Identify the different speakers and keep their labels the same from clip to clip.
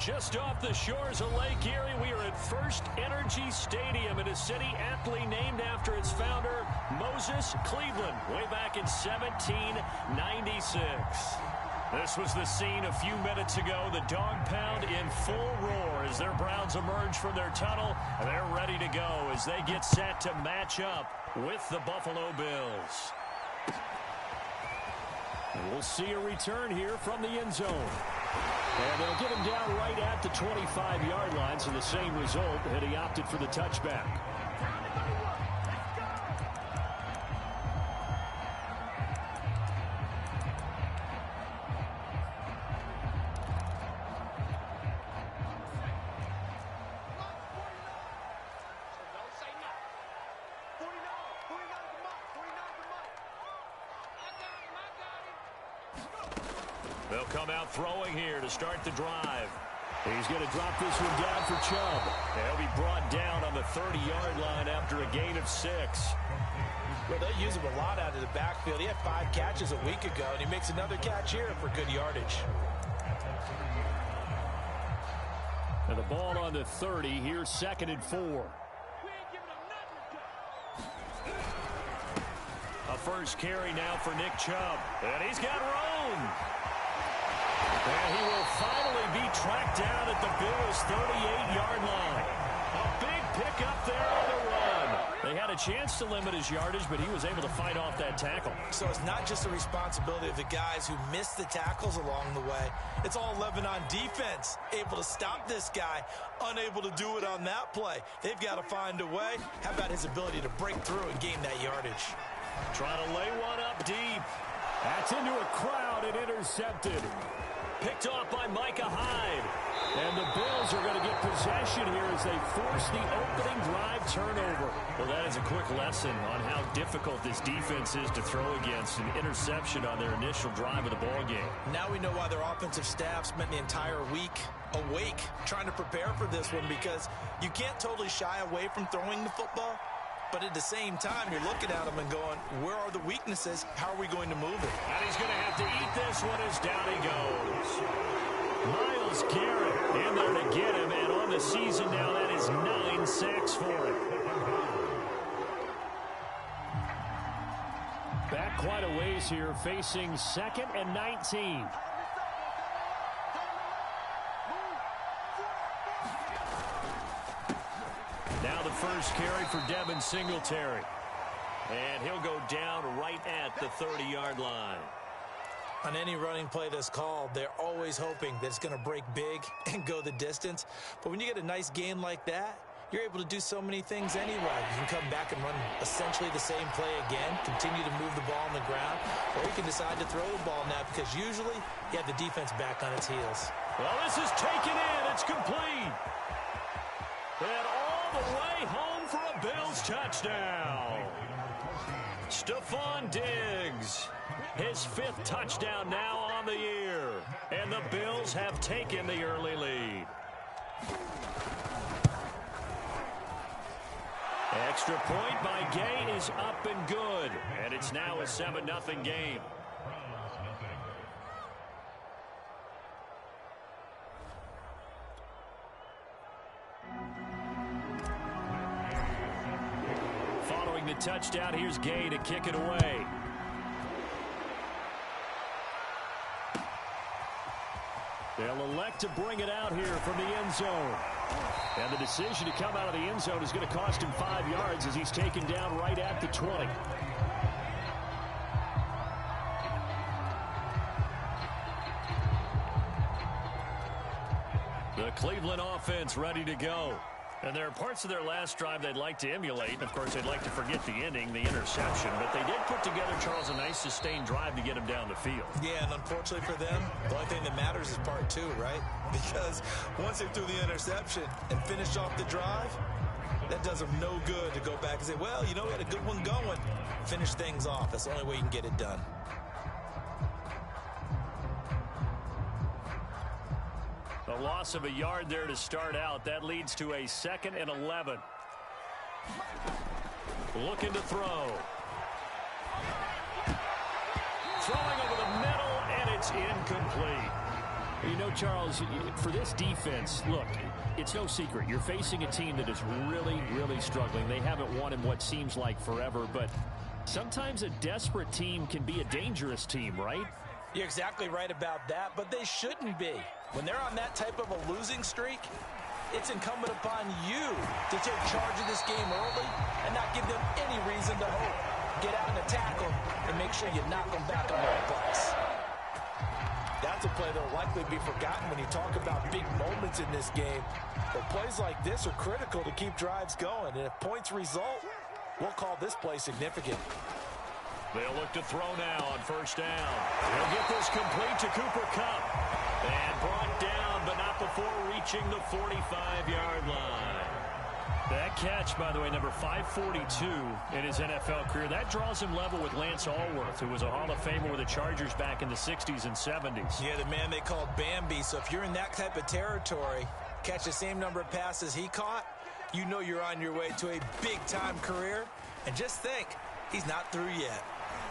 Speaker 1: Just off the shores of Lake Erie, we are at First Energy Stadium in a city aptly named after its founder, Moses Cleveland, way back in 1796. This was the scene a few minutes ago. The dog pound in full roar as their Browns emerge from their tunnel. And they're ready to go as they get set to match up with the Buffalo Bills. We'll see a return here from the end zone. And they'll get him down right at the 25-yard line, so the same result, and he opted for the touchback. They'll come out throwing here to start the drive. He's going to drop this one down for Chubb. He'll be brought down on the 30-yard line after a gain of 6.
Speaker 2: Well, they use him a lot out of the backfield. He had 5 catches a week ago, and he makes another catch here for good yardage.
Speaker 1: And the ball on the 30. Here's 2nd and 4. A first carry now for Nick Chubb. And he's got room. And he will finally be tracked down at the Bills' 38-yard line. A big pickup there on the run. They had a chance to limit his yardage, but he was able to fight off that tackle.
Speaker 2: So it's not just the responsibility of the guys who missed the tackles along the way. It's all 11 on defense, able to stop this guy, unable to do it on that play. They've got to find a way. How about his ability to break through and gain that yardage?
Speaker 1: Trying to lay one up deep. That's into a crowd and intercepted. Picked off by Micah Hyde. And the Bills are going to get possession here as they force the opening drive turnover. Well, that is a quick lesson on how difficult this defense is to throw against an interception on their initial drive of the ball game.
Speaker 2: Now we know why their offensive staff spent the entire week awake trying to prepare for this one, because you can't totally shy away from throwing the football. But at the same time, you're looking at them and going, where are the weaknesses? How are we going to move it?
Speaker 1: And he's going to have to eat this one as down he goes. Myles Garrett in there to get him, and on the season now, that is 9 sacks for him. Back quite a ways here, facing 2nd and 19. Now the first carry for Devin Singletary. And he'll go down right at the 30-yard line.
Speaker 2: On any running play that's called, they're always hoping that it's going to break big and go the distance. But when you get a nice gain like that, you're able to do so many things anyway. You can come back and run essentially the same play again, continue to move the ball on the ground, or you can decide to throw the ball now because usually you have the defense back on its heels.
Speaker 1: Well, this is taken in. It's complete. And all the way home for a Bills touchdown. Stephon Diggs, his 5th touchdown now on the year. And the Bills have taken the early lead. Extra point by Gay is up and good. And it's now a 7-0 game. Following the touchdown, here's Gay to kick it away. They'll elect to bring it out here from the end zone. And the decision to come out of the end zone is going to cost him 5 yards as he's taken down right at the 20. The Cleveland offense ready to go. And there are parts of their last drive they'd like to emulate. And, of course, they'd like to forget the ending, the interception. But they did put together, Charles, a nice sustained drive to get him down the field.
Speaker 2: Yeah, and unfortunately for them, the only thing that matters is part 2, right? Because once they threw the interception and finished off the drive, that does them no good to go back and say, well, you know, we had a good one going. Finish things off. That's the only way you can get it done.
Speaker 1: A loss of a yard there to start out. That leads to a 2nd and 11. Looking to throw. Throwing over the middle, and it's incomplete. You know, Charles, for this defense, look, it's no secret. You're facing a team that is really, really struggling. They haven't won in what seems like forever, but sometimes a desperate team can be a dangerous team, right?
Speaker 2: You're exactly right about that, but they shouldn't be. When they're on that type of a losing streak, it's incumbent upon you to take charge of this game early and not give them any reason to hope. Get out and attack them and make sure you knock them back on their butts. That's a play that will likely be forgotten when you talk about big moments in this game. But plays like this are critical to keep drives going. And if points result, we'll call this play significant.
Speaker 1: They'll look to throw now on first down. They'll get this complete to Cooper Kupp. And brought down, but not before reaching the 45-yard line. That catch, by the way, number 542 in his NFL career. That draws him level with Lance Allworth, who was a Hall of Famer with the Chargers back in the 60s and 70s.
Speaker 2: Yeah, the man they called Bambi. So if you're in that type of territory, catch the same number of passes he caught, you know you're on your way to a big-time career. And just think, he's not through yet.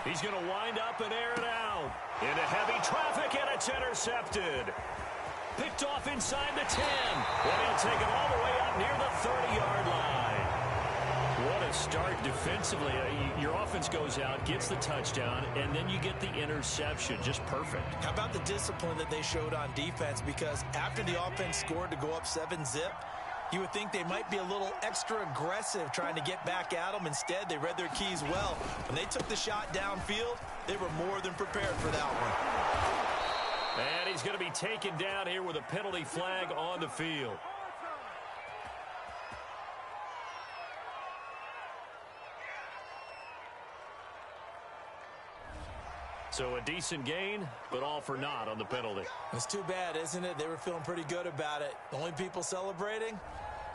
Speaker 1: He's going to wind up and air it out. Into heavy traffic, and it's intercepted. Picked off inside the 10. And he'll take it all the way up near the 30-yard line. What a start defensively. Your offense goes out, gets the touchdown, and then you get the interception. Just perfect.
Speaker 2: How about the discipline that they showed on defense? Because after the offense scored to go up 7-zip, you would think they might be a little extra aggressive trying to get back at them. Instead, they read their keys well. When they took the shot downfield, they were more than prepared for that one.
Speaker 1: And he's going to be taken down here with a penalty flag on the field. So a decent gain, but all for naught on the penalty.
Speaker 2: It's too bad, isn't it? They were feeling pretty good about it. The only people celebrating,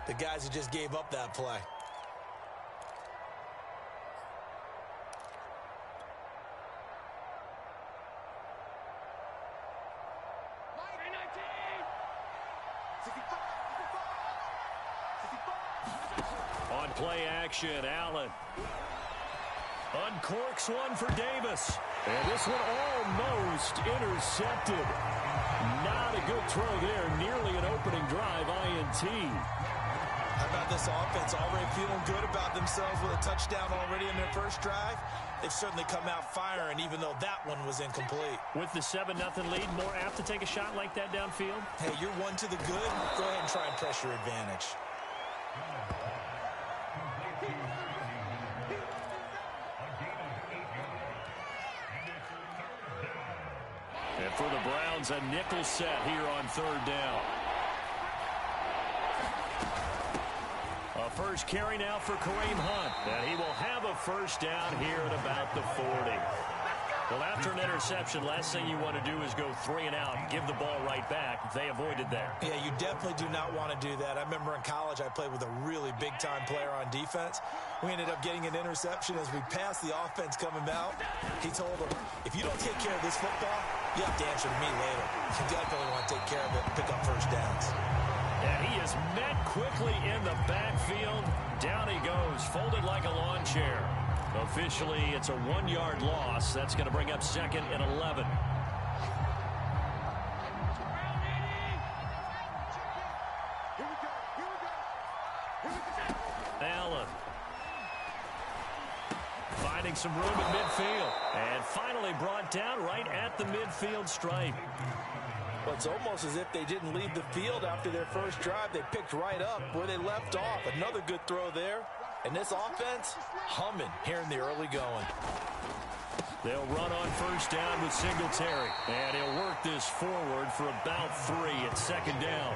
Speaker 2: the guys who just gave up that play.
Speaker 1: On play action, Allen uncorks one for Davis. And this one almost intercepted. Not a good throw there. Nearly an opening drive, INT.
Speaker 2: How about this offense already feeling good about themselves with a touchdown already in their first drive? They've certainly come out firing, even though that one was incomplete.
Speaker 1: With the 7-0 lead, more apt to take a shot like that downfield?
Speaker 2: Hey, you're one to the good. Go ahead and try and press your advantage.
Speaker 1: And for the Browns, a nickel set here on third down. A first carry now for Kareem Hunt. And he will have a first down here at about the 40. Well, after an interception, last thing you want to do is go 3 and out and give the ball right back. They avoided that.
Speaker 2: Yeah, you definitely do not want to do that. I remember in college I played with a really big-time player on defense. We ended up getting an interception as we passed the offense coming out. He told him, if you don't take care of this football, you have to answer to me later. You definitely want to take care of it and pick up first downs.
Speaker 1: And he is met quickly in the backfield. Down he goes, folded like a lawn chair. Officially, it's a 1-yard loss. That's going to bring up 2nd and 11. Allen finding some room at midfield. And finally brought down right at the midfield stripe.
Speaker 2: Well, it's almost as if they didn't leave the field after their first drive. They picked right up where they left off. Another good throw there. And this offense, humming here in the early going.
Speaker 1: They'll run on first down with Singletary. And he'll work this forward for about 3 at 2nd down.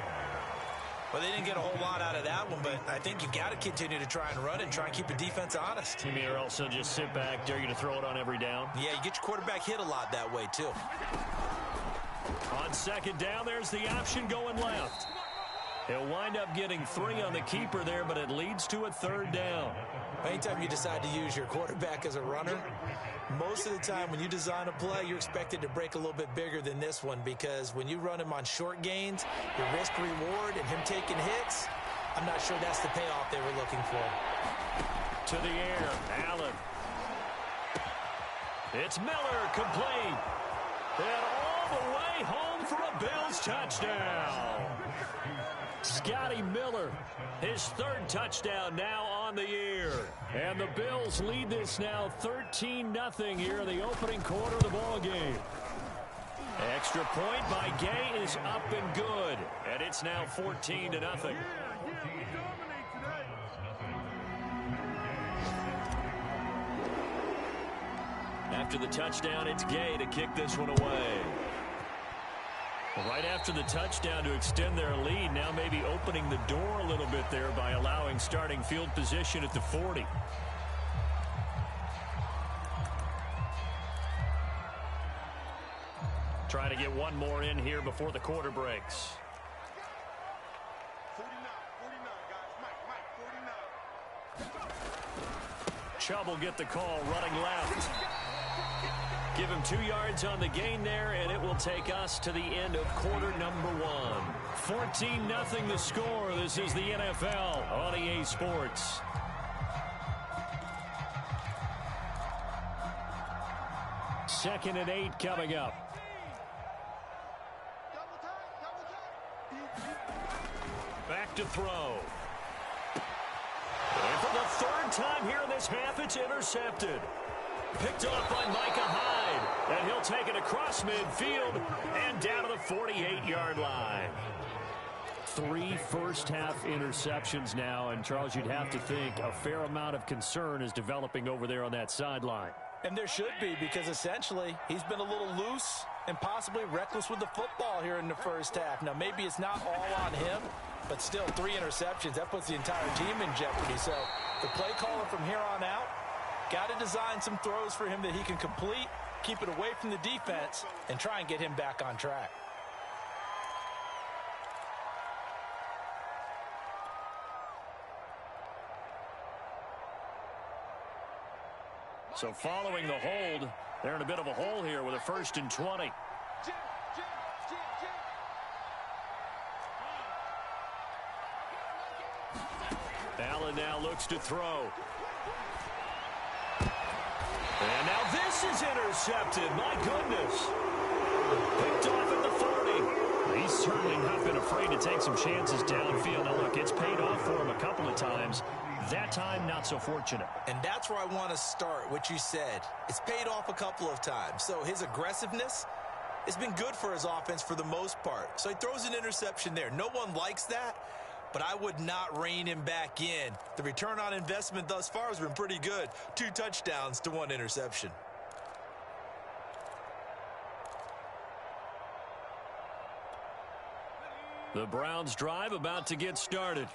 Speaker 2: Well, they didn't get a whole lot out of that one, but I think you got to continue to try and run it and try and keep the defense honest.
Speaker 1: You mean or else they'll just sit back, dare you to throw it on every down?
Speaker 2: Yeah, you get your quarterback hit a lot that way, too.
Speaker 1: On 2nd down, there's the option going left. He'll wind up getting 3 on the keeper there, but it leads to a 3rd down.
Speaker 2: Anytime you decide to use your quarterback as a runner, most of the time when you design a play, you're expected to break a little bit bigger than this one, because when you run him on short gains, your risk-reward and him taking hits, I'm not sure that's the payoff they were looking for.
Speaker 1: To the air, Allen. It's Miller, complete. And all the way home for a Bills touchdown. Scotty Miller, his third touchdown now on the year. And the Bills lead this now 13-0 here in the opening quarter of the ball game. Extra point by Gay is up and good. And it's now 14-0. After the touchdown, it's Gay to kick this one away. Right after the touchdown to extend their lead, now maybe opening the door a little bit there by allowing starting field position at the 40. Trying to get one more in here before the quarter breaks.
Speaker 3: 49, guys. Mike, 49.
Speaker 1: Chubb will get the call running left. Give him 2 yards on the gain there, and it will take us to the end of quarter number 1. 14-0 the score. This is the NFL on EA Sports. Second and 8 coming up. Back to throw. And for the third time here in this half, it's intercepted. Picked off by Micah Hyde. And he'll take it across midfield and down to the 48-yard line. 3 first-half interceptions now. And, Charles, you'd have to think a fair amount of concern is developing over there on that sideline.
Speaker 2: And there should be, because essentially he's been a little loose and possibly reckless with the football here in the first half. Now, maybe it's not all on him, but still 3 interceptions. That puts the entire team in jeopardy. So the play caller from here on out got to design some throws for him that he can complete, keep it away from the defense, and try and get him back on track.
Speaker 1: So following the hold, they're in a bit of a hole here with a 1st and 20. Allen now looks to throw. And now this is intercepted. My goodness. Picked off at the 40. He's certainly not been afraid to take some chances downfield. Now, look, it's paid off for him a couple of times. That time, not so fortunate.
Speaker 2: And that's where I want to start, what you said. It's paid off a couple of times. So his aggressiveness has been good for his offense for the most part. So he throws an interception there. No one likes that, but I would not rein him back in. The return on investment thus far has been pretty good. 2 touchdowns to 1 interception.
Speaker 1: The Browns drive about to get started.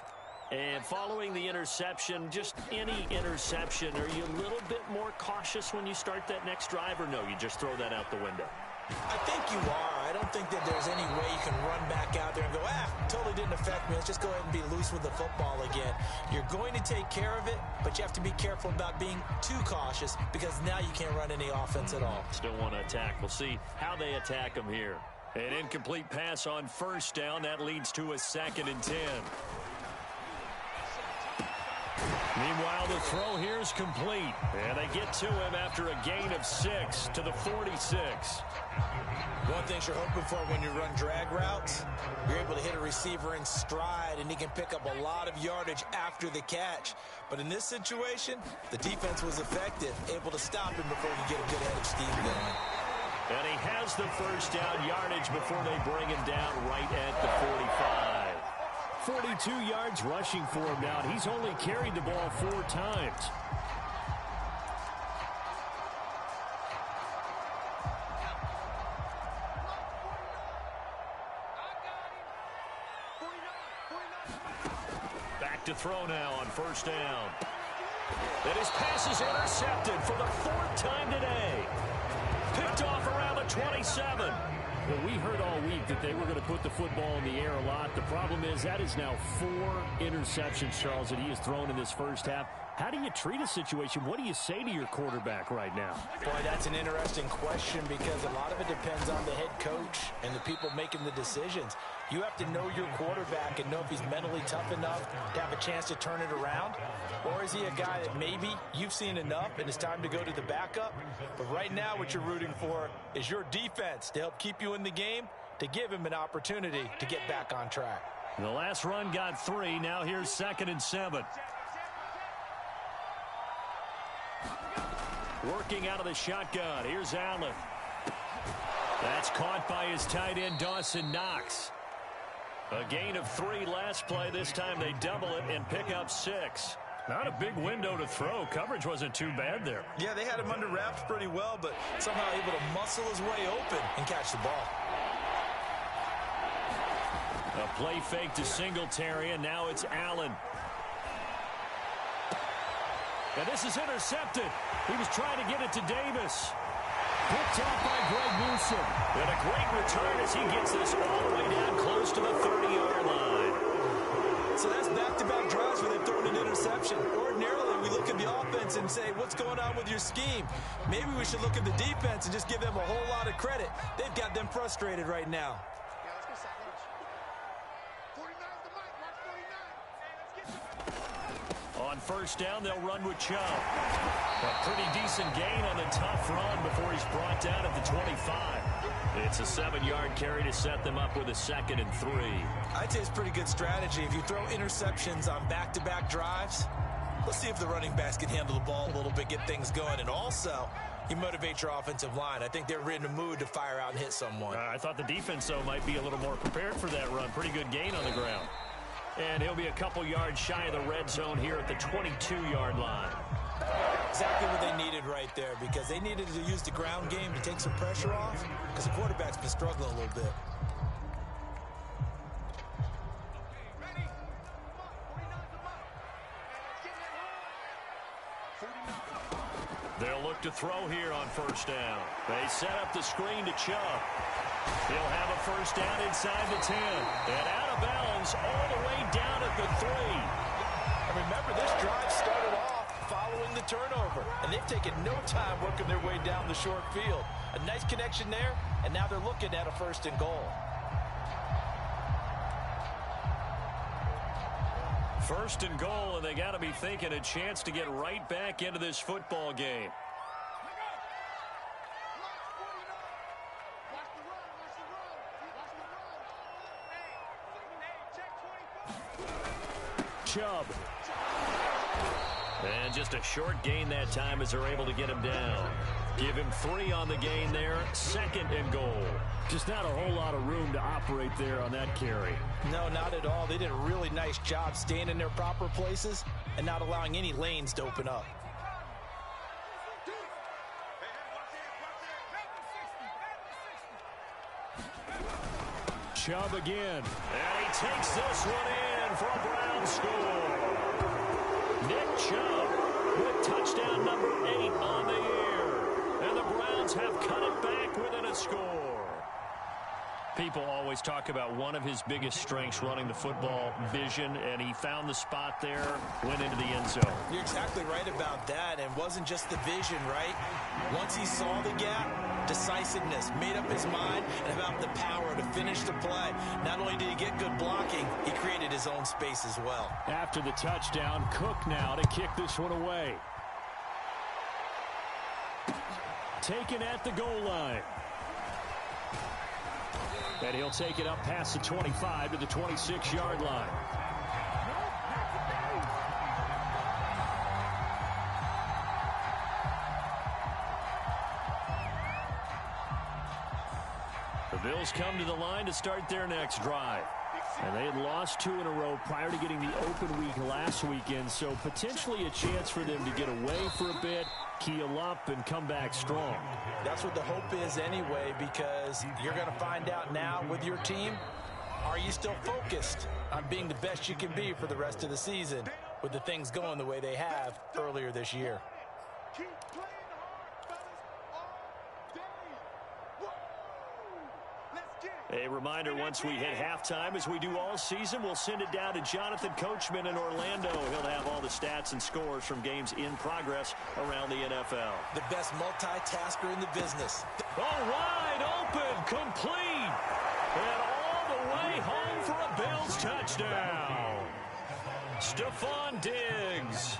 Speaker 1: And following the interception, just any interception, are you a little bit more cautious when you start that next drive, or no, you just throw that out the window?
Speaker 2: I think you are. I don't think that there's any way you can run back out there and go, totally didn't affect me. Let's just go ahead and be loose with the football again. You're going to take care of it, but you have to be careful about being too cautious because now you can't run any offense at all.
Speaker 1: Still want to attack. We'll see how they attack them here. An incomplete pass on 1st down. That leads to a 2nd and 10. Meanwhile, the throw here is complete. And they get to him after a gain of 6 to the 46.
Speaker 2: One thing you're hoping for when you run drag routes, you're able to hit a receiver in stride, and he can pick up a lot of yardage after the catch. But in this situation, the defense was effective, able to stop him before he get a good head of steam going.
Speaker 1: And he has the 1st down yardage before they bring him down right at the 45. 42 yards rushing for him now. He's only carried the ball 4 times. Back to throw now on 1st down. And his pass is intercepted for the 4th time today. Picked off around the 27. Well, we heard all week that they were going to put the football in the air a lot. The problem is that is now 4 interceptions, Charles, that he has thrown in this first half. How do you treat a situation? What do you say to your quarterback right now?
Speaker 2: Boy, that's an interesting question because a lot of it depends on the head coach and the people making the decisions. You have to know your quarterback and know if he's mentally tough enough to have a chance to turn it around. Or is he a guy that maybe you've seen enough and it's time to go to the backup? But right now what you're rooting for is your defense to help keep you in the game to give him an opportunity to get back on track.
Speaker 1: The last run got 3. Now here's 2nd and 7. Working out of the shotgun. Here's Allen. That's caught by his tight end, Dawson Knox. A gain of 3 last play. This time they double it and pick up 6. Not a big window to throw. Coverage wasn't too bad there.
Speaker 2: Yeah, they had him under wraps pretty well, but somehow able to muscle his way open and catch the ball.
Speaker 1: A play fake to Singletary, and now it's Allen. And this is intercepted. He was trying to get it to Davis. Picked off by Greg Newsome. And a great return as he gets this all the way down close to the 30-yard line.
Speaker 2: So that's back-to-back drives where they've thrown an interception. Ordinarily, we look at the offense and say, what's going on with your scheme? Maybe we should look at the defense and just give them a whole lot of credit. They've got them frustrated right now.
Speaker 1: On first down, they'll run with Chubb. A pretty decent gain on the tough run before he's brought down at the 25. It's a 7-yard carry to set them up with a 2nd and 3.
Speaker 2: I'd say it's pretty good strategy. If you throw interceptions on back-to-back drives, let's see if the running backs can handle the ball a little bit, get things going. And also, you motivate your offensive line. I think they're in a mood to fire out and hit someone.
Speaker 1: I thought the defense, though, might be a little more prepared for that run. Pretty good gain on the ground. And he'll be a couple yards shy of the red zone here at the 22-yard line.
Speaker 2: Exactly what they needed right there, because they needed to use the ground game to take some pressure off, because the quarterback's been struggling a little bit.
Speaker 1: They'll look to throw here on first down. They set up the screen to Chubb. He'll have a first down inside the 10. And out of bounds all the way down at the 3.
Speaker 2: And remember, this drive started off following the turnover, and they've taken no time working their way down the short field. A nice connection there, and now they're looking at a 1st and goal.
Speaker 1: 1st and goal, and they got to be thinking a chance to get right back into this football game. Chubb. And just a short gain that time as they're able to get him down. Give him 3 on the gain there. 2nd and goal. Just not a whole lot of room to operate there on that carry.
Speaker 2: No, not at all. They did a really nice job staying in their proper places and not allowing any lanes to open up.
Speaker 1: Chubb again. And he takes this one in for a Brown score. Nick Chubb with touchdown number 8 on the year. And the Browns have cut it back within a score. People always talk about one of his biggest strengths running the football, vision, and he found the spot there, went into the end zone.
Speaker 2: You're exactly right about that, and wasn't just the vision, right? Once he saw the gap, decisiveness, made up his mind, and about the power to finish the play. Not only did he get good blocking, he created his own space as well.
Speaker 1: After the touchdown, Cook now to kick this one away. Taken at the goal line. And he'll take it up past the 25 to the 26-yard line. The Bills come to the line to start their next drive. And they had lost 2 in a row prior to getting the open week last weekend, so potentially a chance for them to get away for a bit, keel up, and come back strong.
Speaker 2: That's what the hope is anyway, because you're going to find out now with your team, are you still focused on being the best you can be for the rest of the season with the things going the way they have earlier this year?
Speaker 1: A reminder, once we hit halftime, as we do all season, we'll send it down to Jonathan Coachman in Orlando. He'll have all the stats and scores from games in progress around the NFL.
Speaker 2: The best multitasker in the business.
Speaker 1: Oh, wide open, complete, and all the way home for a Bills touchdown. Stephon Diggs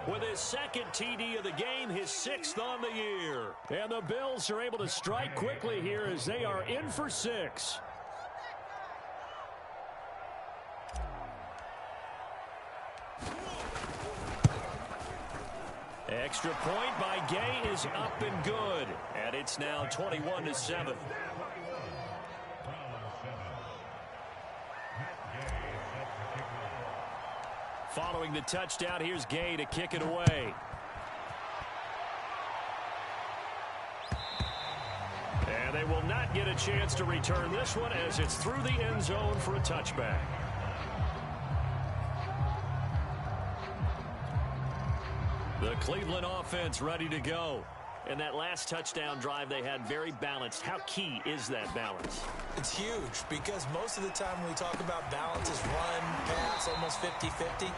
Speaker 1: with his 2nd TD of the game, his 6th on the year. And the Bills are able to strike quickly here as they are in for 6. Extra point by Gay is up and good. And it's now 21-7. Following the touchdown, here's Gay to kick it away. And they will not get a chance to return this one as it's through the end zone for a touchback. The Cleveland offense ready to go. And that last touchdown drive they had very balanced. How key is that balance?
Speaker 2: It's huge because most of the time when we talk about balance is run, pass, almost 50-50.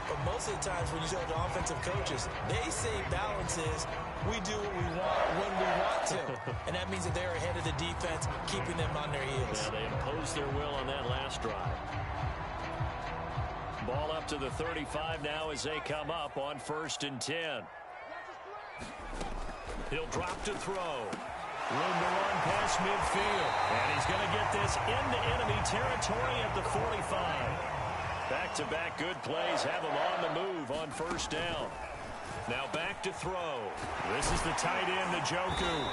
Speaker 2: But most of the times when you talk to offensive coaches, they say balance is we do what we want when we want to. And that means that they're ahead of the defense, keeping them on their heels.
Speaker 1: Yeah, they imposed their will on that last drive. Ball up to the 35 now as they come up on 1st and 10. He'll drop to throw. Room to run past midfield. And he's going to get this into enemy territory at the 45. Back-to-back good plays have him on the move on 1st down. Now back to throw. This is the tight end, Njoku.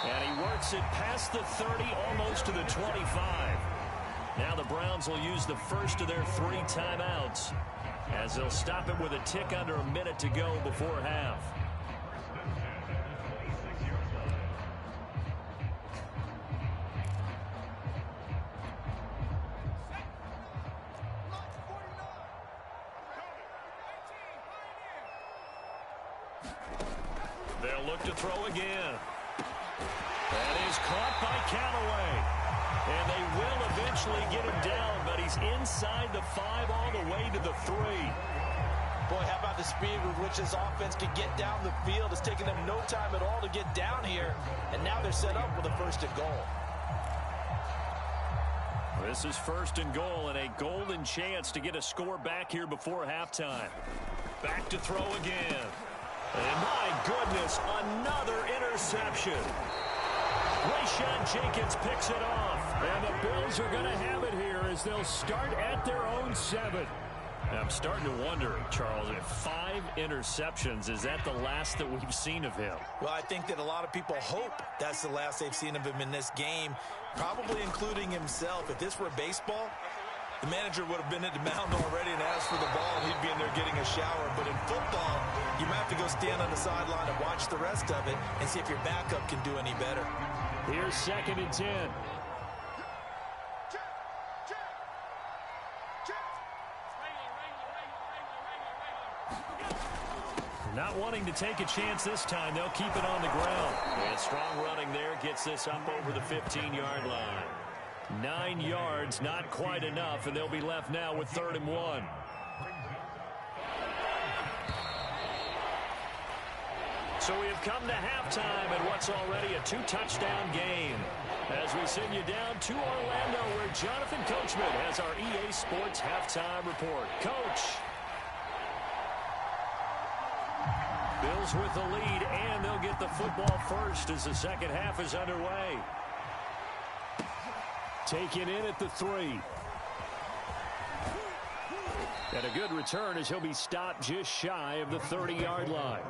Speaker 1: And he works it past the 30, almost to the 25. Now the Browns will use the first of their 3 timeouts as they'll stop it with a tick under a minute to go before half. They'll look to throw again. That is caught by Callaway. And they will eventually get him down, but he's inside the 5 all the way to the 3.
Speaker 2: Boy, how about the speed with which this offense can get down the field? It's taken them no time at all to get down here, and now they're set up with a 1st and goal.
Speaker 1: This is 1st and goal and a golden chance to get a score back here before halftime. Back to throw again. And my goodness, another interception. Rayshawn Jenkins picks it off. And the Bills are going to have it here as they'll start at their own 7. I'm starting to wonder, Charles, if 5 interceptions, is that the last that we've seen of him?
Speaker 2: Well, I think that a lot of people hope that's the last they've seen of him in this game, probably including himself. If this were baseball, the manager would have been at the mound already and asked for the ball, and he'd be in there getting a shower. But in football, you might have to go stand on the sideline and watch the rest of it and see if your backup can do any better.
Speaker 1: Here's 2nd and 10. Not wanting to take a chance this time, they'll keep it on the ground. And strong running there gets this up over the 15-yard line. 9 yards, not quite enough, and they'll be left now with 3rd and 1. So we have come to halftime in what's already a 2-touchdown game. As we send you down to Orlando, where Jonathan Coachman has our EA Sports halftime report. Coach. Bills with the lead, and they'll get the football first as the second half is underway. Taken in at the 3. And a good return as he'll be stopped just shy of the 30-yard line.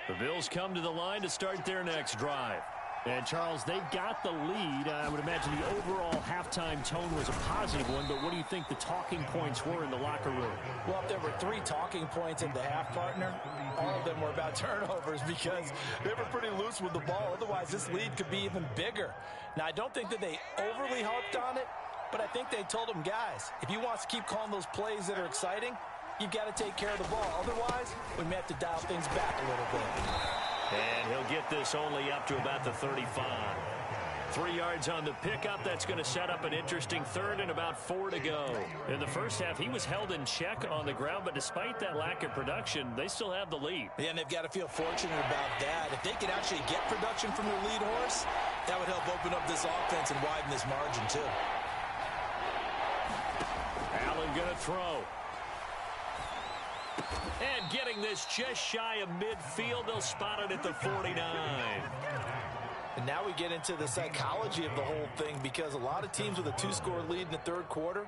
Speaker 1: The Bills come to the line to start their next drive. And, Charles, they got the lead. I would imagine the overall halftime tone was a positive one, but what do you think the talking points were in the locker room?
Speaker 2: Well, if there were 3 talking points in the half, partner, all of them were about turnovers because they were pretty loose with the ball. Otherwise, this lead could be even bigger. Now, I don't think that they overly harped on it, but I think they told them, guys, if you want to keep calling those plays that are exciting, you've got to take care of the ball. Otherwise, we may have to dial things back a little bit.
Speaker 1: And he'll get this only up to about the 35. 3 yards on the pickup. That's going to set up an interesting 3rd and about 4 to go. In the first half, he was held in check on the ground, but despite that lack of production, they still have the lead.
Speaker 2: Yeah, and they've got to feel fortunate about that. If they could actually get production from their lead horse, that would help open up this offense and widen this margin, too.
Speaker 1: Allen going to throw. And getting this just shy of midfield, they'll spot it at the 49.
Speaker 2: And now we get into the psychology of the whole thing, because a lot of teams with a 2-score lead in the third quarter,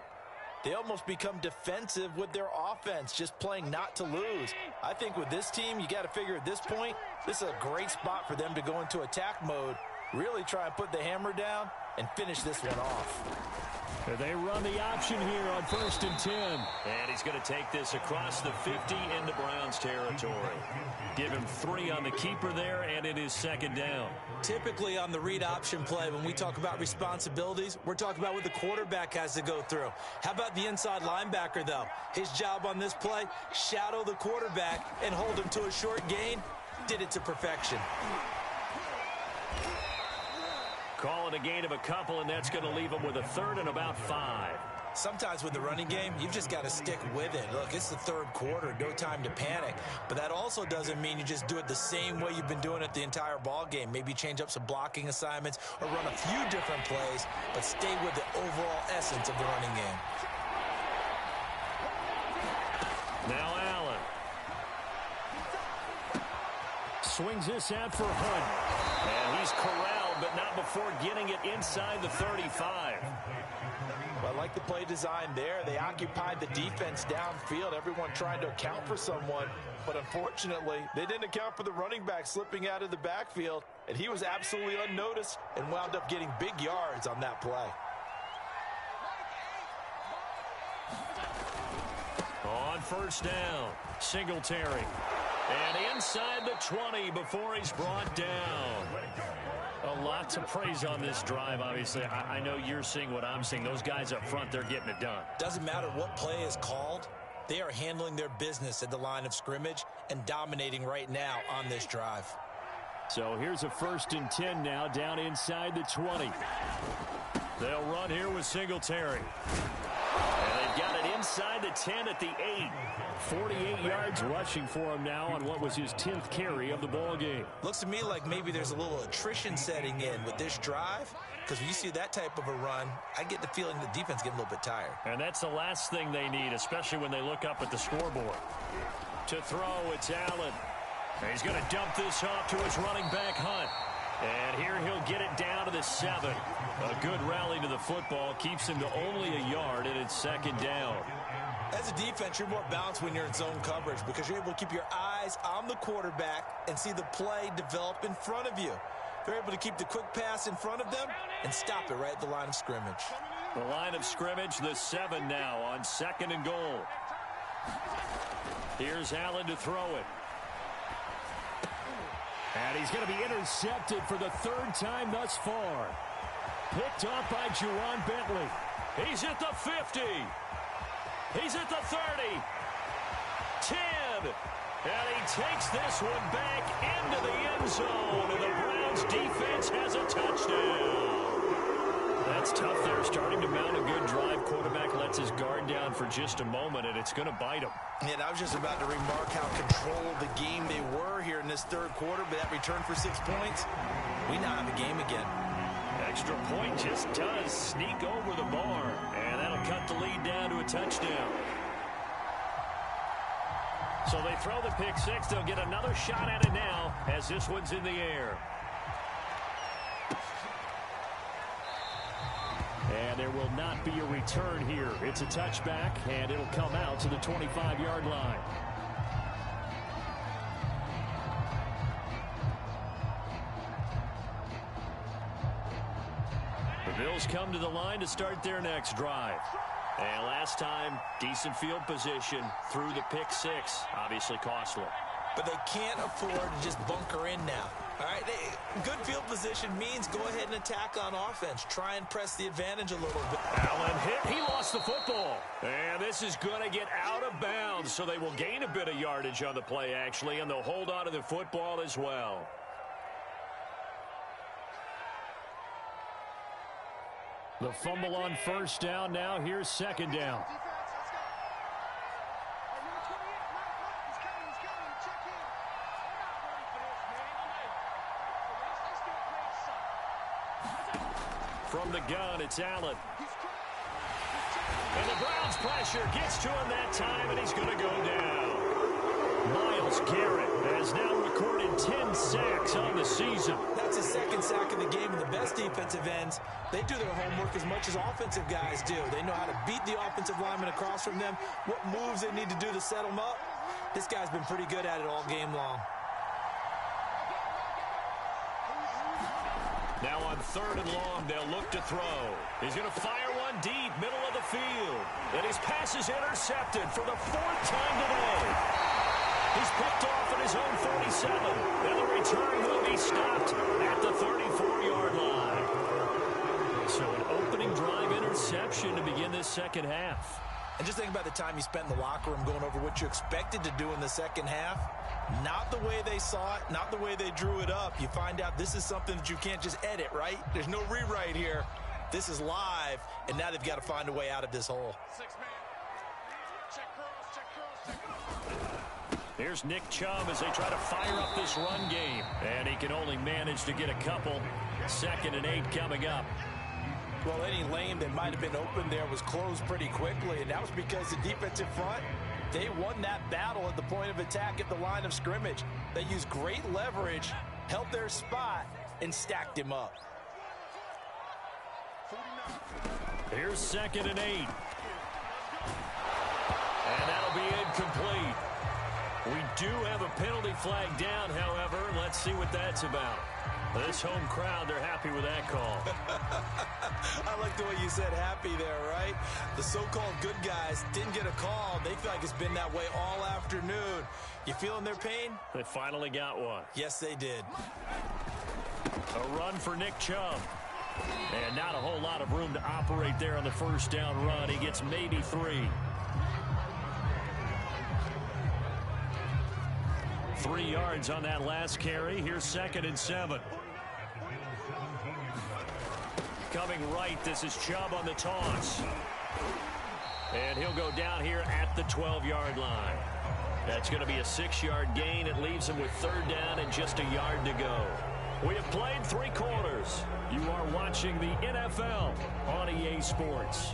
Speaker 2: they almost become defensive with their offense, just playing not to lose. I think with this team, you got to figure at this point, this is a great spot for them to go into attack mode, really try and put the hammer down and finish this one off.
Speaker 1: They run the option here on 1st and 10. And he's going to take this across the 50 into Browns territory. Give him 3 on the keeper there, and it is 2nd down.
Speaker 2: Typically on the read option play, when we talk about responsibilities, we're talking about what the quarterback has to go through. How about the inside linebacker, though? His job on this play, shadow the quarterback and hold him to a short gain. Did it to perfection.
Speaker 1: Call it a gain of a couple, and that's going to leave him with a 3rd and about 5.
Speaker 2: Sometimes with the running game, you've just got to stick with it. Look, it's the third quarter, no time to panic. But that also doesn't mean you just do it the same way you've been doing it the entire ball game. Maybe change up some blocking assignments or run a few different plays, but stay with the overall essence of the running game.
Speaker 1: Now Allen. Swings this out for Hunt. And he's corralled, but not before getting it inside the 35.
Speaker 2: Well, I like the play design there. They occupied the defense downfield, everyone trying to account for someone. But unfortunately, they didn't account for the running back slipping out of the backfield, and he was absolutely unnoticed and wound up getting big yards on that play.
Speaker 1: On 1st down, Singletary. And inside the 20 before he's brought down. A lot to praise on this drive, obviously. I know you're seeing what I'm seeing. Those guys up front, they're getting it done.
Speaker 2: Doesn't matter what play is called. They are handling their business at the line of scrimmage and dominating right now on this drive.
Speaker 1: So here's a 1st and 10 now, down inside the 20. They'll run here with Singletary. And they've got it inside the 10 at the 8. 48 yards rushing for him now on what was his 10th carry of the ball game.
Speaker 2: Looks to me like maybe there's a little attrition setting in with this drive, because when you see that type of a run, I get the feeling the defense getting a little bit tired.
Speaker 1: And that's the last thing they need, especially when they look up at the scoreboard. To throw, it's Allen. And he's going to dump this off to his running back, Hunt. And here he'll get it down to the 7. A good rally to the football keeps him to only a yard, and it's 2nd down.
Speaker 2: As a defense, you're more balanced when you're in zone coverage because you're able to keep your eyes on the quarterback and see the play develop in front of you. They're able to keep the quick pass in front of them and stop it right at the line of scrimmage.
Speaker 1: The line of scrimmage, the 7 now on 2nd and goal. Here's Allen to throw it. And he's going to be intercepted for the 3rd time thus far. Picked off by Juwan Bentley. He's at the 50. He's at the 30. 10. And he takes this one back into the end zone. And the Browns defense has a touchdown. That's tough there. Starting to mount a good drive. Quarterback lets his guard down for just a moment, and it's going to bite him.
Speaker 2: And I was just about to remark how controlled the game they were here in this third quarter, but that return for 6 points, we now have a game again.
Speaker 1: Extra point just does sneak over the bar, and that'll cut the lead down to a touchdown. So they throw the pick 6. They'll get another shot at it now as this one's in the air. And there will not be a return here. It's a touchback, and it'll come out to the 25-yard line. The Bills come to the line to start their next drive. And last time, decent field position through the pick 6. Obviously costly.
Speaker 2: But they can't afford to just bunker in now. All right, good field position means go ahead and attack on offense. Try and press the advantage a little bit.
Speaker 1: Allen hit. He lost the football. And this is going to get out of bounds, so they will gain a bit of yardage on the play, actually, and they'll hold on to the football as well. The fumble on 1st down now. Here's 2nd down. From the gun, it's Allen. And the Browns pressure gets to him that time, and he's going to go down. Myles Garrett has now recorded 10 sacks on the season.
Speaker 2: That's his second sack of the game, and the best defensive ends, they do their homework as much as offensive guys do. They know how to beat the offensive lineman across from them, what moves they need to do to set them up. This guy's been pretty good at it all game long.
Speaker 1: Now on 3rd and long, they'll look to throw. He's going to fire one deep, middle of the field. And his pass is intercepted for the 4th time today. He's picked off at his own 47. And the return will be stopped at the 34-yard line. So an opening drive interception to begin this second half.
Speaker 2: And just think about the time you spent in the locker room going over what you expected to do in the second half. Not the way they saw it, not the way they drew it up. You find out this is something that you can't just edit, right? There's no rewrite here. This is live, and now they've got to find a way out of this hole.
Speaker 1: Here's Nick Chubb as they try to fire up this run game. And he can only manage to get a couple. 2nd and 8 coming up.
Speaker 2: Well, any lane that might have been open there was closed pretty quickly, and that was because the defensive front, they won that battle at the point of attack at the line of scrimmage. They used great leverage, held their spot, and stacked him up.
Speaker 1: Here's 2nd and 8. And that'll be incomplete. We do have a penalty flag down, however. Let's see what that's about. This home crowd, they're happy with that call.
Speaker 2: I like the way you said happy there, right? The so-called good guys didn't get a call. They feel like it's been that way all afternoon. You feeling their pain?
Speaker 1: They finally got one.
Speaker 2: Yes, they did.
Speaker 1: A run for Nick Chubb. And not a whole lot of room to operate there on the first down run. He gets maybe 3. 3 yards on that last carry. Here's 2nd and 7. Coming right, this is Chubb on the toss. And he'll go down here at the 12-yard line. That's going to be a 6-yard gain. It leaves him with 3rd down and just a yard to go. We have played 3 quarters. You are watching the NFL on EA Sports.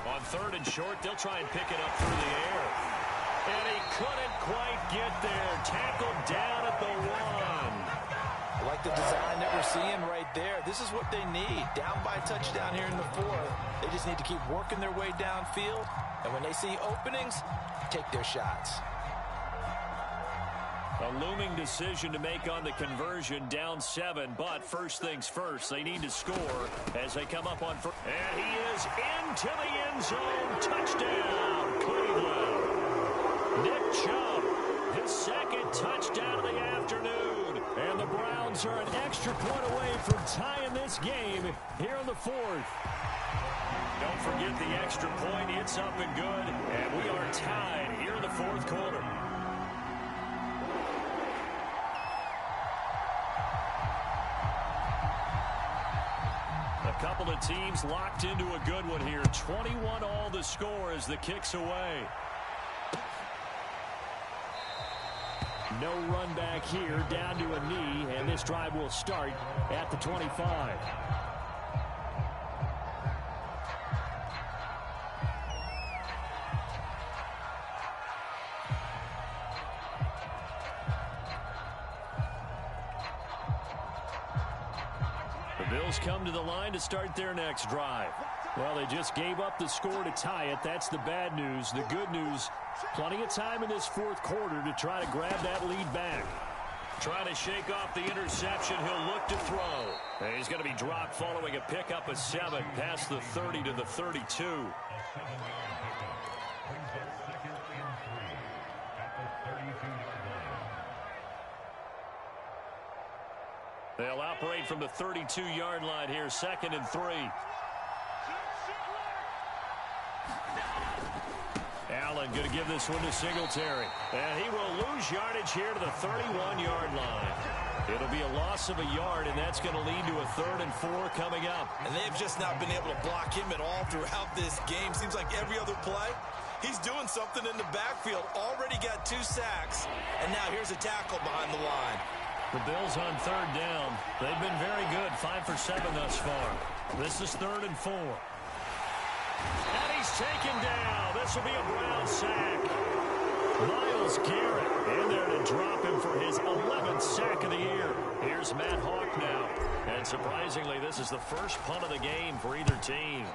Speaker 1: On 3rd and short, they'll try and pick it up through the air. And he couldn't quite get there. Tackled down at the 1.
Speaker 2: I like the design that we're seeing right there. This is what they need. Down by a touchdown here in the 4th. They just need to keep working their way downfield. And when they see openings, take their shots.
Speaker 1: A looming decision to make on the conversion, down 7. But first things first, they need to score as they come up on first. And he is into the end zone. Touchdown, Cleveland. Nick Chubb, his 2nd touchdown of the afternoon. And the Browns are an extra point away from tying this game here in the 4th. Don't forget the extra point. It's up and good. And we are tied here in the 4th quarter. A couple of teams locked into a good one here. 21 all the score as the kick's away. No run back here, down to a knee, and this drive will start at the 25. The Bills come to the line to start their next drive. Well, they just gave up the score to tie it. That's the bad news. The good news, plenty of time in this 4th quarter to try to grab that lead back. Trying to shake off the interception. He'll look to throw. And he's going to be dropped following a pickup of 7 past the 30 to the 32. They'll operate from the 32-yard line here, 2nd and 3. Allen going to give this one to Singletary. And he will lose yardage here to the 31-yard line. It'll be a loss of a yard, and that's going to lead to a 3rd and 4 coming up.
Speaker 2: And they've just not been able to block him at all throughout this game. Seems like every other play, he's doing something in the backfield. Already got 2 sacks, and now here's a tackle behind the line.
Speaker 1: The Bills on 3rd down. They've been very good, 5 for 7 thus far. This is 3rd and 4. And he's taken down. This will be a Brown sack. Myles Garrett in there to drop him for his 11th sack of the year. Here's Matt Hawk now. And surprisingly, this is the first punt of the game for either team.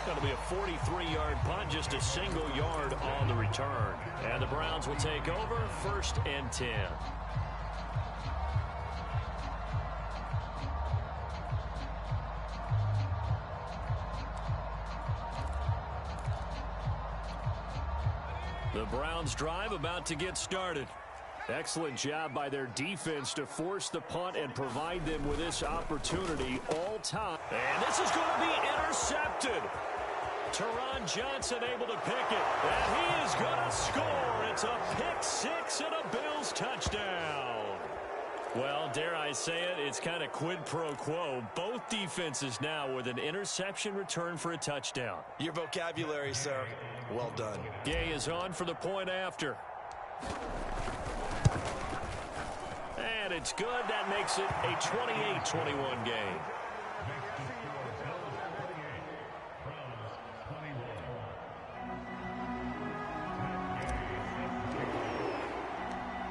Speaker 1: Going to be a 43-yard punt, just a single yard on the return. And the Browns will take over, 1st and 10. The Browns drive about to get started. Excellent job by their defense to force the punt and provide them with this opportunity all time. And this is going to be intercepted. Teron Johnson able to pick it. And he is going to score. It's a pick 6 and a Bills touchdown. Well, dare I say it, it's kind of quid pro quo. Both defenses now with an interception return for a touchdown.
Speaker 2: Your vocabulary, sir. Well done.
Speaker 1: Gay is on for the point after. And it's good. That makes it a 28-21 game.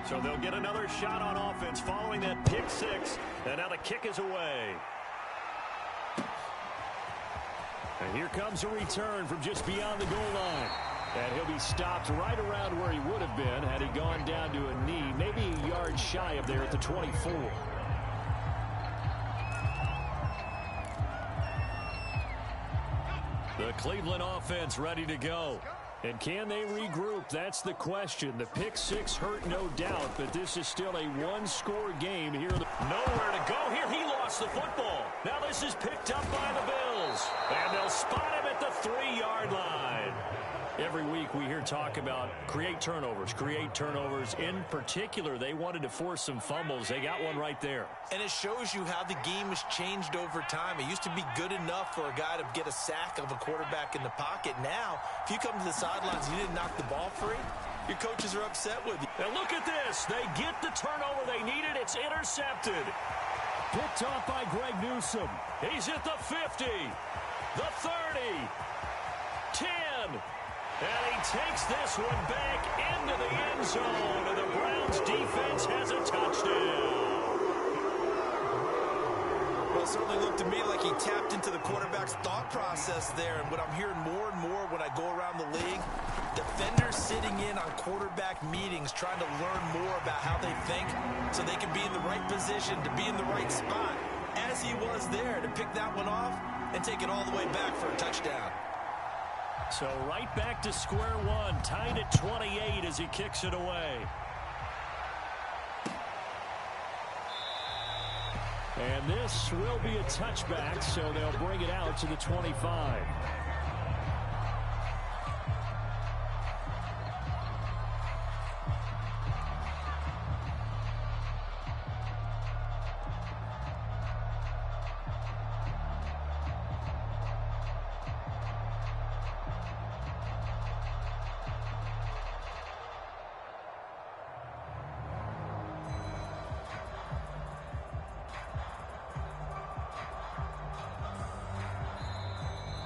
Speaker 1: So they'll get another shot on offense following that pick 6. And now the kick is away. And here comes a return from just beyond the goal line. And he'll be stopped right around where he would have been had he gone down to a knee, maybe a yard shy of there at the 24. The Cleveland offense ready to go. And can they regroup? That's the question. The pick 6 hurt, no doubt, but this is still a one-score game here. Nowhere to go here. He lost the football. Now this is picked up by the Bills. And they'll spot him at the 3-yard line. Every week we hear talk about create turnovers. In particular, they wanted to force some fumbles. They got one right there.
Speaker 2: And it shows you how the game has changed over time. It used to be good enough for a guy to get a sack of a quarterback in the pocket. Now, if you come to the sidelines and you didn't knock the ball free, your coaches are upset with you.
Speaker 1: And look at this. They get the turnover they needed. It's intercepted. Picked off by Greg Newsome. He's at the 50, the 30, 10. And he takes this one back into the end zone, and the Browns defense has a touchdown.
Speaker 2: Well, it certainly looked to me like he tapped into the quarterback's thought process there. And what I'm hearing more and more when I go around the league, defenders sitting in on quarterback meetings trying to learn more about how they think so they can be in the right position to be in the right spot, as he was there to pick that one off and take it all the way back for a touchdown.
Speaker 1: So right back to square one, tied at 28 as he kicks it away. And this will be a touchback, so they'll bring it out to the 25.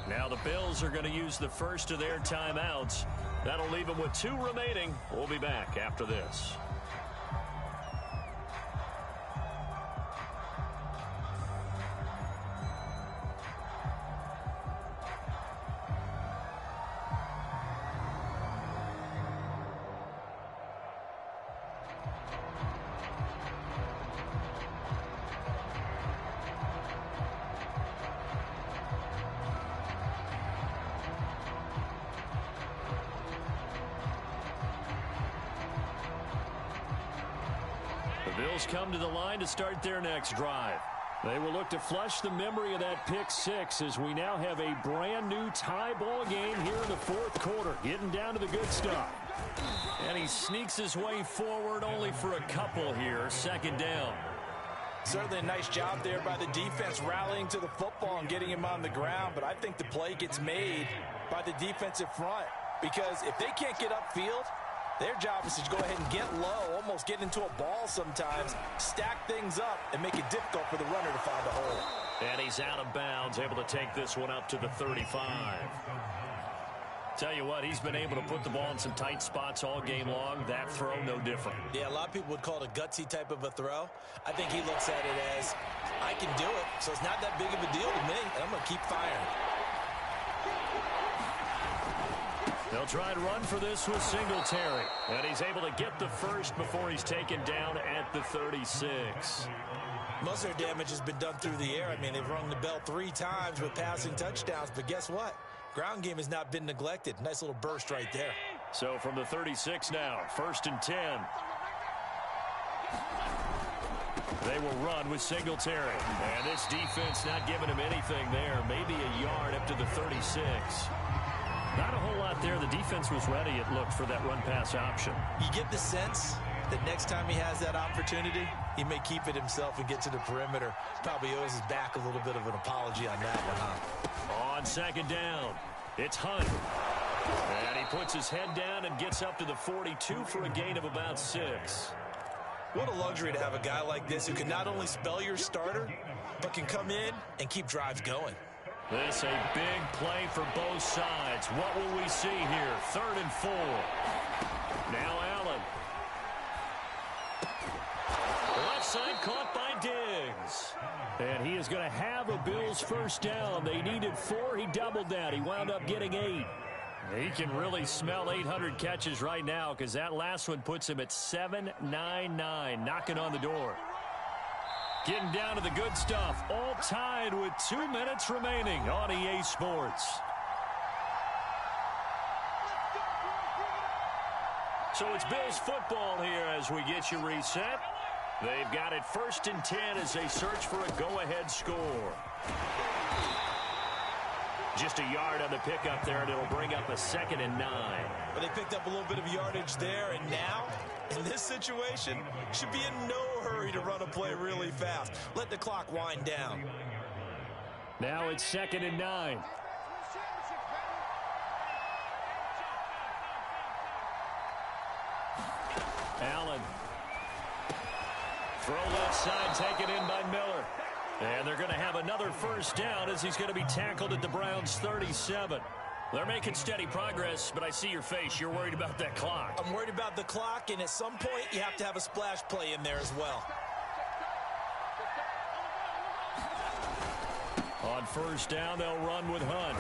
Speaker 1: Now the Bills are going to use the first of their timeouts. That'll leave them with 2 remaining. We'll be back after this. The Bills come to the line to start their next drive. They will look to flush the memory of that pick six as we now have a brand-new tie ball game here in the fourth quarter. Getting down to the good stuff. And he sneaks his way forward only for a couple here. Second down.
Speaker 2: Certainly a nice job there by the defense rallying to the football and getting him on the ground. But I think the play gets made by the defensive front. Because if they can't get upfield, their job is to go ahead and get low, almost get into a ball sometimes, stack things up, and make it difficult for the runner to find a hole.
Speaker 1: And he's out of bounds, able to take this one up to the 35. Tell you what, he's been able to put the ball in some tight spots all game long. That throw, no different.
Speaker 2: Yeah, a lot of people would call it a gutsy type of a throw. I think he looks at it as, I can do it, so it's not that big of a deal to me, and I'm going to keep firing.
Speaker 1: They'll try and run for this with Singletary. And he's able to get the first before he's taken down at the 36.
Speaker 2: Most of their damage has been done through the air. I mean, they've rung the bell 3 times with passing touchdowns. But guess what? Ground game has not been neglected. Nice little burst right there.
Speaker 1: So from the 36 now, 1st and 10. They will run with Singletary. And this defense not giving him anything there. Maybe a yard up to the 36. Not a whole lot there. The defense was ready, it looked, for that run-pass option.
Speaker 2: You get the sense that next time he has that opportunity, he may keep it himself and get to the perimeter. Probably owes his back a little bit of an apology on that one, huh?
Speaker 1: On second down, it's Hunt. And he puts his head down and gets up to the 42 for a gain of about 6.
Speaker 2: What a luxury to have a guy like this who can not only spell your starter, but can come in and keep drives going.
Speaker 1: This a big play for both sides. What will we see here? 3rd and 4. Now Allen. Left side caught by Diggs. And he is going to have a Bills first down. They needed 4. He doubled that. He wound up getting 8. He can really smell 800 catches right now because that last one puts him at 799, knocking on the door. Getting down to the good stuff, all tied with 2 minutes remaining on EA Sports. So it's Bills football here as we get you reset. They've got it 1st and 10 as they search for a go-ahead score. Just a yard on the pickup there, and it'll bring up a 2nd and 9.
Speaker 2: But they picked up a little bit of yardage there, and now, in this situation, should be in no hurry to run a play really fast. Let the clock wind down.
Speaker 1: Now it's 2nd and 9. Allen. Throw left side, taken in by Miller. And they're going to have another first down as he's going to be tackled at the Browns' 37. They're making steady progress, but I see your face. You're worried about that clock.
Speaker 2: I'm worried about the clock, and at some point, you have to have a splash play in there as well.
Speaker 1: On first down, they'll run with Hunt.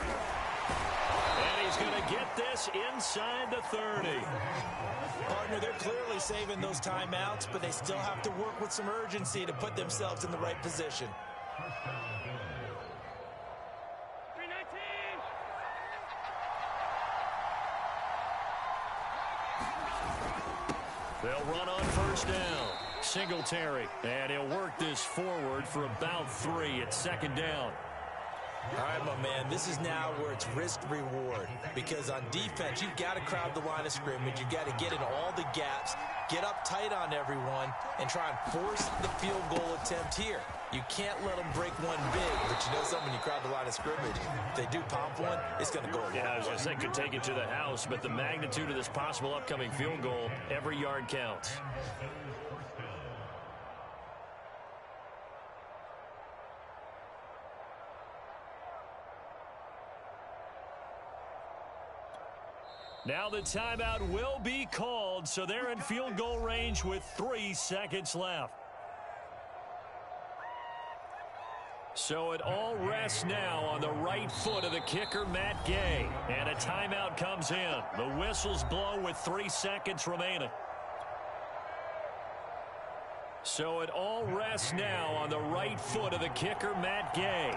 Speaker 1: And he's going to get this inside the 30.
Speaker 2: Partner, they're clearly saving those timeouts, but they still have to work with some urgency to put themselves in the right position.
Speaker 1: They'll run on first down. Singletary. And he'll work this forward for about 3 at 2nd down.
Speaker 2: All right, my man, this is now where it's risk-reward. Because on defense, you've got to crowd the line of scrimmage. You've got to get in all the gaps, get up tight on everyone, and try and force the field goal attempt here. You can't let them break one big, but you know something, when you crowd the line of scrimmage, if they do pop one, it's going to go.
Speaker 1: Yeah, I was going to say, could take it to the house, but the magnitude of this possible upcoming field goal, every yard counts. Now the timeout will be called, so they're in field goal range with 3 seconds left. So it all rests now on the right foot of the kicker, Matt Gay. And a timeout comes in. The whistles blow with 3 seconds remaining. So it all rests now on the right foot of the kicker, Matt Gay.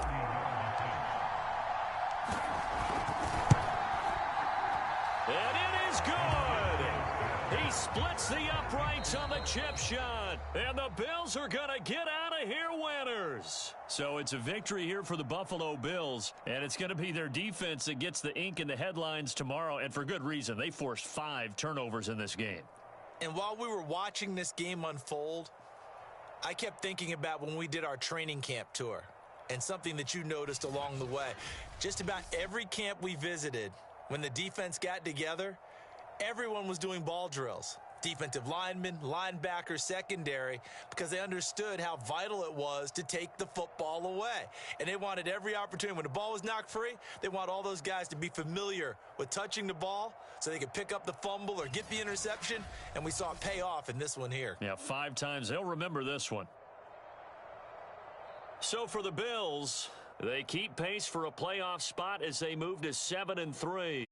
Speaker 1: And it is good. He splits the uprights on the chip shot. And the Bills are going to get out of here winners. So it's a victory here for the Buffalo Bills. And it's going to be their defense that gets the ink in the headlines tomorrow. And for good reason. They forced 5 turnovers in this game.
Speaker 2: And while we were watching this game unfold, I kept thinking about when we did our training camp tour. And something that you noticed along the way. Just about every camp we visited, when the defense got together, everyone was doing ball drills. Defensive linemen, linebackers, secondary, because they understood how vital it was to take the football away. And they wanted every opportunity. When the ball was knocked free, they want all those guys to be familiar with touching the ball so they could pick up the fumble or get the interception. And we saw it pay off in this one here.
Speaker 1: Yeah, 5 times. They'll remember this one. So for the Bills, they keep pace for a playoff spot as they move to 7-3.